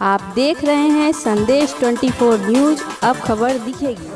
आप देख रहे हैं संदेश 24 न्यूज। अब खबर दिखेगी।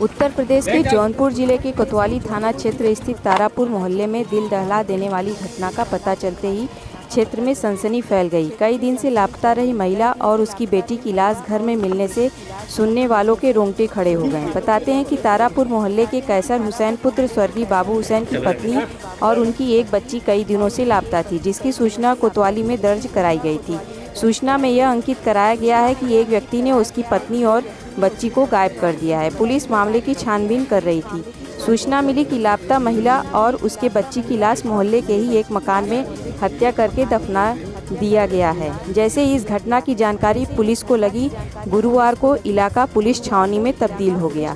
उत्तर प्रदेश के जौनपुर जिले के कोतवाली थाना क्षेत्र स्थित तारापुर मोहल्ले में दिल दहला देने वाली घटना का पता चलते ही क्षेत्र में सनसनी फैल गई। कई दिन से लापता रही महिला और उसकी बेटी की लाश घर में मिलने से सुनने वालों के रोंगटे खड़े हो गए। बताते हैं कि तारापुर मोहल्ले के कैसर हुसैन पुत्र स्वर्गीय बाबू हुसैन की पत्नी और उनकी एक बच्ची कई दिनों से लापता थी, जिसकी सूचना कोतवाली में दर्ज कराई गई थी। सूचना में यह अंकित कराया गया है कि एक व्यक्ति ने उसकी पत्नी और बच्ची को गायब कर दिया है। पुलिस मामले की छानबीन कर रही थी। सूचना मिली कि लापता महिला और उसके बच्ची की लाश मोहल्ले के ही एक मकान में हत्या करके दफना दिया गया है। जैसे ही इस घटना की जानकारी पुलिस को लगी, गुरुवार को इलाका पुलिस छावनी में तब्दील हो गया।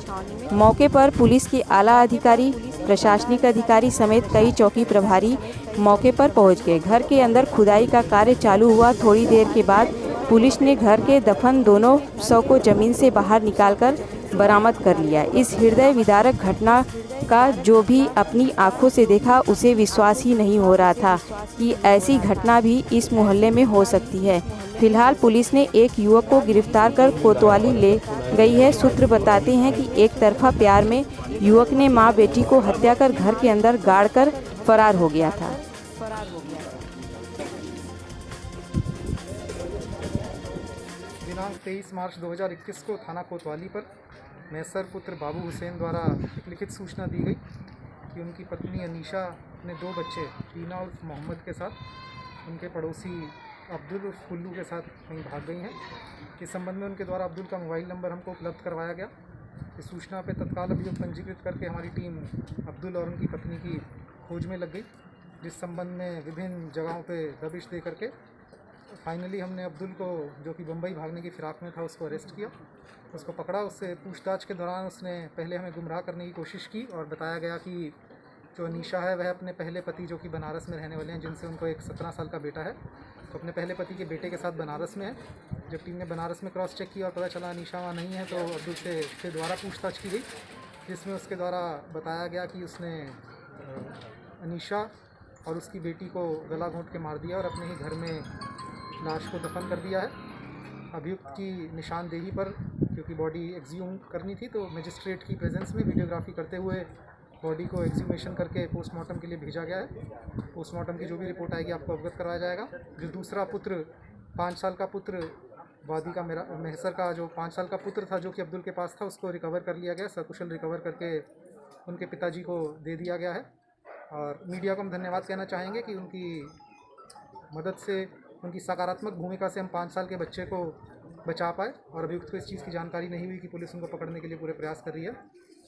मौके पर पुलिस के आला अधिकारी, प्रशासनिक अधिकारी समेत कई चौकी प्रभारी मौके पर पहुंच गए। घर के अंदर खुदाई का कार्य चालू हुआ। थोड़ी देर के बाद पुलिस ने घर के दफन दोनों शव को जमीन से बाहर निकालकर बरामद कर लिया। इस हृदय विदारक घटना का जो भी अपनी आंखों से देखा उसे विश्वास ही नहीं हो रहा था कि ऐसी घटना भी इस मोहल्ले में हो सकती है। फिलहाल पुलिस ने एक युवक को गिरफ्तार कर कोतवाली ले गई है। सूत्र बताते हैं कि एक तरफा प्यार में युवक ने मां बेटी को हत्या कर घर के अंदर गाड़कर फरार हो गया था। दिनांक 23 मार्च 2021 को थाना कोतवाली पर मैसर पुत्र बाबू हुसैन द्वारा एक लिखित सूचना दी गई कि उनकी पत्नी अनीशा अपने 2 बच्चे टीना उर्फ मोहम्मद के साथ उनके पड़ोसी अब्दुल उर्फ कुल्लू के साथ कहीं भाग गई हैं। इस संबंध में उनके द्वारा अब्दुल का मोबाइल नंबर हमको उपलब्ध करवाया गया। इस सूचना पर तत्काल अभियोग पंजीकृत करके हमारी टीम अब्दुल और उनकी पत्नी की खोज में लग गई, जिस संबंध में विभिन्न जगहों पर दबिश दे करके फाइनली हमने अब्दुल को, जो कि बम्बई भागने की फिराक में था, उसको अरेस्ट किया, उसको पकड़ा। उससे पूछताछ के दौरान उसने पहले हमें गुमराह करने की कोशिश की और बताया गया कि जो अनीशा है वह अपने पहले पति, जो कि बनारस में रहने वाले हैं, जिनसे उनको एक 17 साल का बेटा है, तो अपने पहले पति के बेटे के साथ बनारस में है। जब टीम ने बनारस में क्रॉस चेक किया और पता चला अनीशा वहाँ नहीं है, तो अब्दुल से दोबारा पूछताछ की गई, जिसमें उसके द्वारा बताया गया कि उसने अनीशा और उसकी बेटी को गला घोंट के मार दिया और अपने ही घर में लाश को दफन कर दिया है। अभियुक्त की निशानदेही पर, क्योंकि बॉडी एक्सह्यूम करनी थी, तो मजिस्ट्रेट की प्रेजेंस में वीडियोग्राफी करते हुए बॉडी को एक्सह्यूमेशन करके पोस्टमार्टम के लिए भेजा गया है। पोस्टमार्टम की जो भी रिपोर्ट आएगी आपको अवगत कराया जाएगा। जो दूसरा पुत्र, 5 साल का पुत्र वादी का, मेरा महसर का जो 5 साल का पुत्र था, जो कि अब्दुल के पास था, उसको रिकवर कर लिया गया। सकुशल रिकवर करके उनके पिताजी को दे दिया गया है। और मीडिया को हम धन्यवाद कहना चाहेंगे कि उनकी मदद से, उनकी सकारात्मक भूमिका से हम 5 साल के बच्चे को बचा पाए। और अभियुक्त को इस चीज़ की जानकारी नहीं हुई कि पुलिस उनको पकड़ने के लिए पूरे प्रयास कर रही है।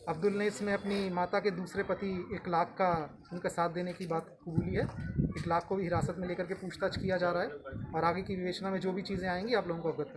अब्दुल ने इसमें अपनी माता के दूसरे पति 1 लाख का उनका साथ देने की बात कबूली है। 1 लाख को भी हिरासत में लेकर के पूछताछ किया जा रहा है और आगे की विवेचना में जो भी चीज़ें आएंगी आप लोगों को अवगत